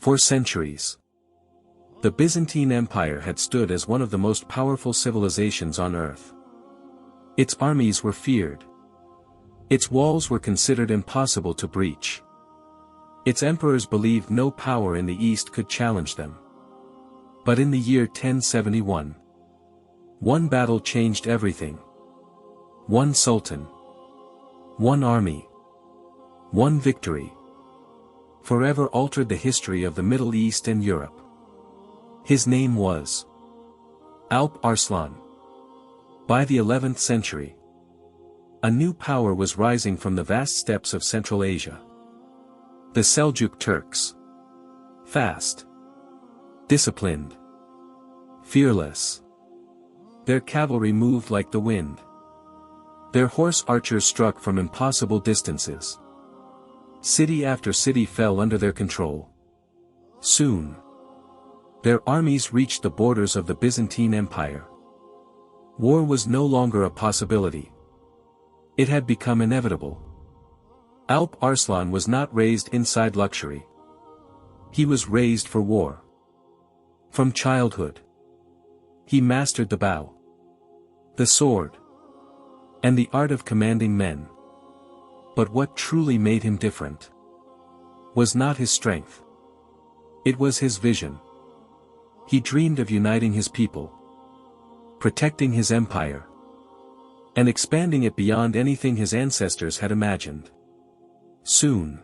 For centuries, the Byzantine Empire had stood as one of the most powerful civilizations on earth. Its armies were feared. Its walls were considered impossible to breach. Its emperors believed no power in the East could challenge them. But in the year 1071, one battle changed everything. One sultan, one army, one victory, forever altered the history of the Middle East and Europe. His name was Alp Arslan. By the 11th century, a new power was rising from the vast steppes of Central Asia. The Seljuk Turks. Fast, disciplined, fearless. Their cavalry moved like the wind. Their horse archers struck from impossible distances. City after city fell under their control. Soon, their armies reached the borders of the Byzantine Empire. War was no longer a possibility. It had become inevitable. Alp Arslan was not raised inside luxury. He was raised for war. From childhood, he mastered the bow, the sword, and the art of commanding men. But what truly made him different was not his strength. It was his vision. He dreamed of uniting his people, protecting his empire, and expanding it beyond anything his ancestors had imagined. Soon,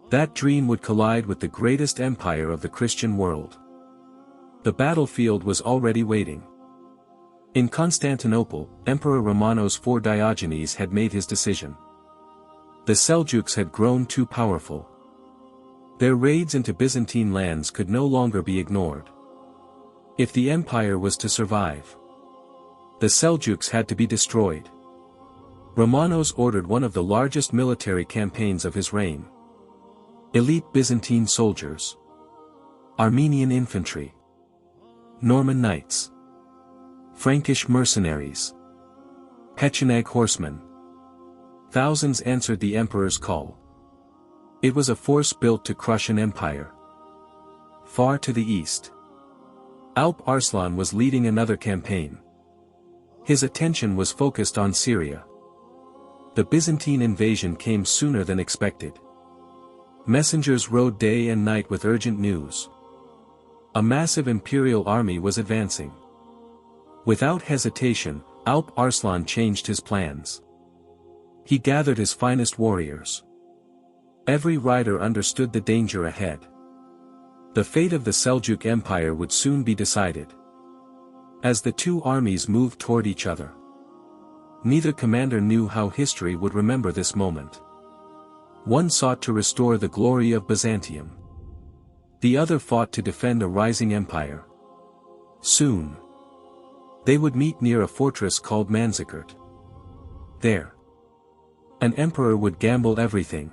that dream would collide with the greatest empire of the Christian world. The battlefield was already waiting. In Constantinople, Emperor Romanos IV Diogenes had made his decision. The Seljuks had grown too powerful. Their raids into Byzantine lands could no longer be ignored. If the empire was to survive, the Seljuks had to be destroyed. Romanos ordered one of the largest military campaigns of his reign. Elite Byzantine soldiers, Armenian infantry, Norman knights, Frankish mercenaries, Pecheneg horsemen. Thousands answered the emperor's call. It was a force built to crush an empire. Far to the east, Alp Arslan was leading another campaign. His attention was focused on Syria. The Byzantine invasion came sooner than expected. Messengers rode day and night with urgent news. A massive imperial army was advancing. Without hesitation, Alp Arslan changed his plans. He gathered his finest warriors. Every rider understood the danger ahead. The fate of the Seljuk Empire would soon be decided. As the two armies moved toward each other, neither commander knew how history would remember this moment. One sought to restore the glory of Byzantium. The other fought to defend a rising empire. Soon, they would meet near a fortress called Manzikert. There, an emperor would gamble everything,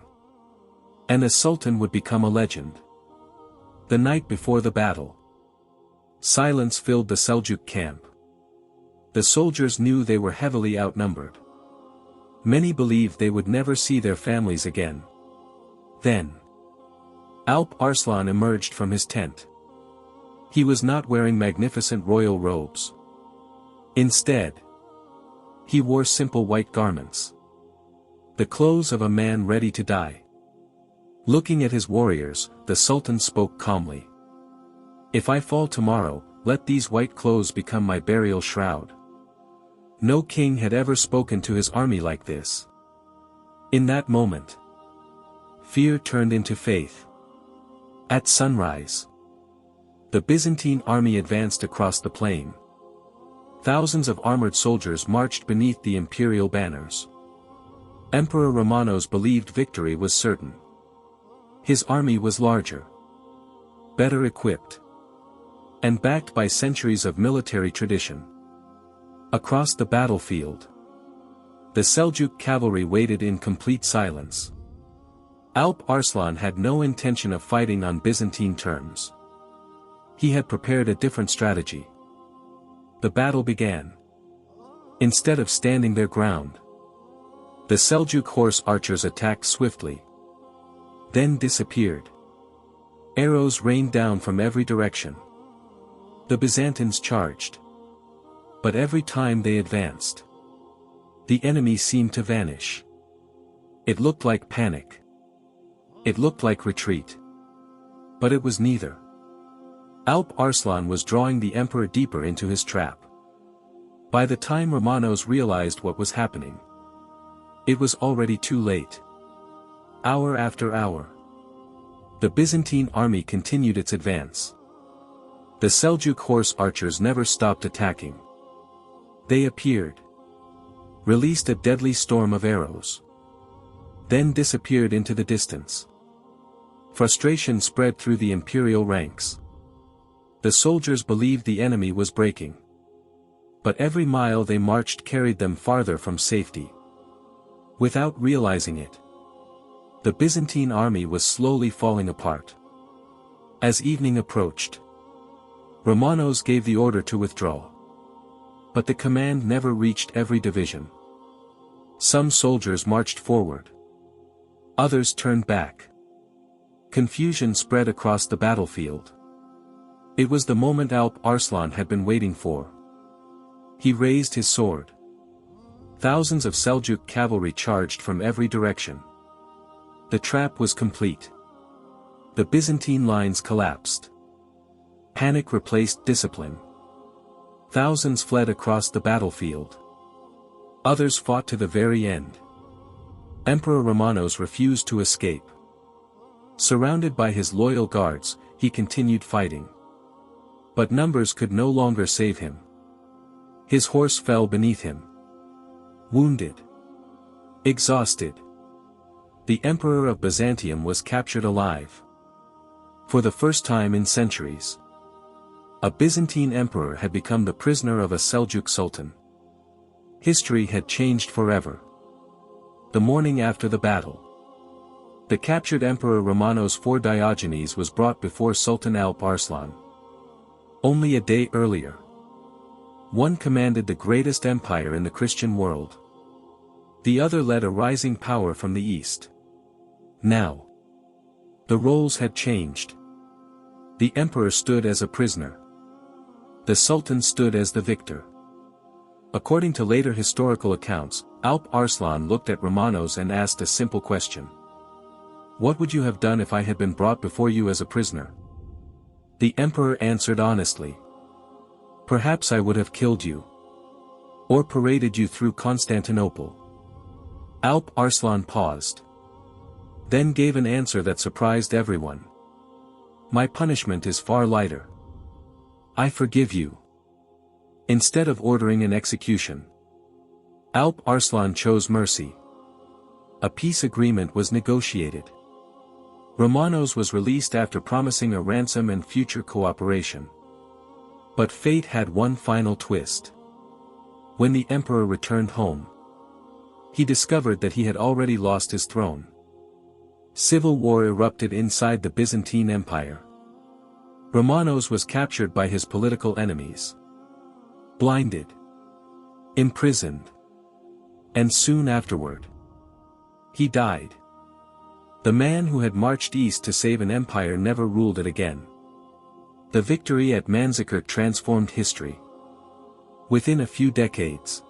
and a sultan would become a legend. The night before the battle, silence filled the Seljuk camp. The soldiers knew they were heavily outnumbered. Many believed they would never see their families again. Then, Alp Arslan emerged from his tent. He was not wearing magnificent royal robes. Instead, he wore simple white garments, the clothes of a man ready to die. Looking at his warriors, the Sultan spoke calmly. "If I fall tomorrow, let these white clothes become my burial shroud." No king had ever spoken to his army like this. In that moment, fear turned into faith. At sunrise, the Byzantine army advanced across the plain. Thousands of armored soldiers marched beneath the imperial banners. Emperor Romanos believed victory was certain. His army was larger, better equipped, and backed by centuries of military tradition. Across the battlefield, the Seljuk cavalry waited in complete silence. Alp Arslan had no intention of fighting on Byzantine terms. He had prepared a different strategy. The battle began. Instead of standing their ground, the Seljuk horse archers attacked swiftly, then disappeared. Arrows rained down from every direction. The Byzantines charged. But every time they advanced, the enemy seemed to vanish. It looked like panic. It looked like retreat. But it was neither. Alp Arslan was drawing the emperor deeper into his trap. By the time Romanos realized what was happening, it was already too late. Hour after hour, the Byzantine army continued its advance. The Seljuk horse archers never stopped attacking. They appeared, released a deadly storm of arrows, then disappeared into the distance. Frustration spread through the imperial ranks. The soldiers believed the enemy was breaking. But every mile they marched carried them farther from safety. Without realizing it, the Byzantine army was slowly falling apart. As evening approached, Romanos gave the order to withdraw. But the command never reached every division. Some soldiers marched forward. Others turned back. Confusion spread across the battlefield. It was the moment Alp Arslan had been waiting for. He raised his sword. Thousands of Seljuk cavalry charged from every direction. The trap was complete. The Byzantine lines collapsed. Panic replaced discipline. Thousands fled across the battlefield. Others fought to the very end. Emperor Romanos refused to escape. Surrounded by his loyal guards, he continued fighting. But numbers could no longer save him. His horse fell beneath him. Wounded. Exhausted. The Emperor of Byzantium was captured alive. For the first time in centuries, a Byzantine emperor had become the prisoner of a Seljuk sultan. History had changed forever. The morning after the battle, the captured Emperor Romanos IV Diogenes was brought before Sultan Alp Arslan. Only a day earlier, one commanded the greatest empire in the Christian world. The other led a rising power from the east. Now, the roles had changed. The emperor stood as a prisoner. The sultan stood as the victor. According to later historical accounts, Alp Arslan looked at Romanos and asked a simple question. "What would you have done if I had been brought before you as a prisoner?" The emperor answered honestly. "Perhaps I would have killed you. Or paraded you through Constantinople." Alp Arslan paused. Then gave an answer that surprised everyone. "My punishment is far lighter. I forgive you." Instead of ordering an execution, Alp Arslan chose mercy. A peace agreement was negotiated. Romanos was released after promising a ransom and future cooperation. But fate had one final twist. When the emperor returned home, he discovered that he had already lost his throne. Civil war erupted inside the Byzantine Empire. Romanos was captured by his political enemies, blinded, imprisoned, and soon afterward, he died. The man who had marched east to save an empire never ruled it again. The victory at Manzikert transformed history. Within a few decades,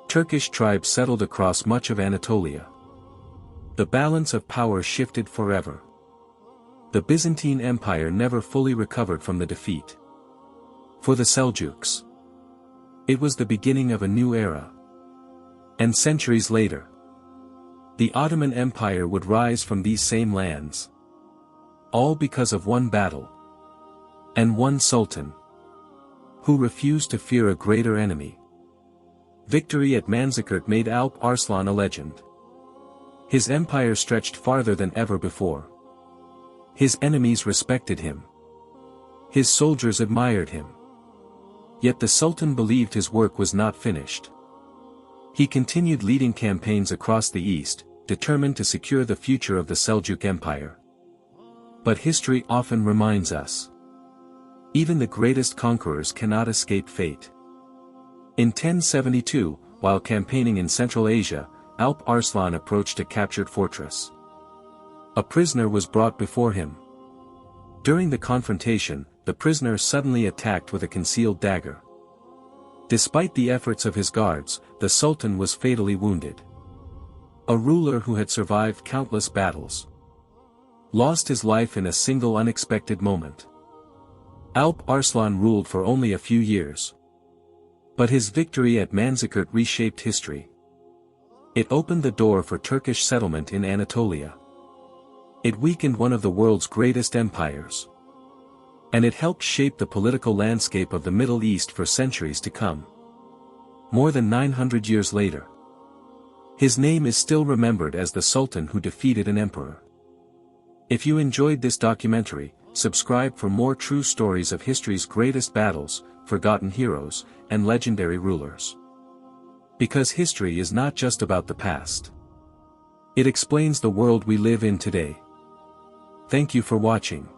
Turkish tribes settled across much of Anatolia. The balance of power shifted forever. The Byzantine Empire never fully recovered from the defeat. For the Seljuks, it was the beginning of a new era. And centuries later, the Ottoman Empire would rise from these same lands. All because of one battle. And one sultan, who refused to fear a greater enemy. Victory at Manzikert made Alp Arslan a legend. His empire stretched farther than ever before. His enemies respected him. His soldiers admired him. Yet the Sultan believed his work was not finished. He continued leading campaigns across the east, determined to secure the future of the Seljuk Empire. But history often reminds us, even the greatest conquerors cannot escape fate. In 1072, while campaigning in Central Asia, Alp Arslan approached a captured fortress. A prisoner was brought before him. During the confrontation, the prisoner suddenly attacked with a concealed dagger. Despite the efforts of his guards, the Sultan was fatally wounded. A ruler who had survived countless battles lost his life in a single unexpected moment. Alp Arslan ruled for only a few years. But his victory at Manzikert reshaped history. It opened the door for Turkish settlement in Anatolia. It weakened one of the world's greatest empires. And it helped shape the political landscape of the Middle East for centuries to come. More than 900 years later, his name is still remembered as the Sultan who defeated an emperor. If you enjoyed this documentary, subscribe for more true stories of history's greatest battles, forgotten heroes, and legendary rulers. Because history is not just about the past. It explains the world we live in today. Thank you for watching.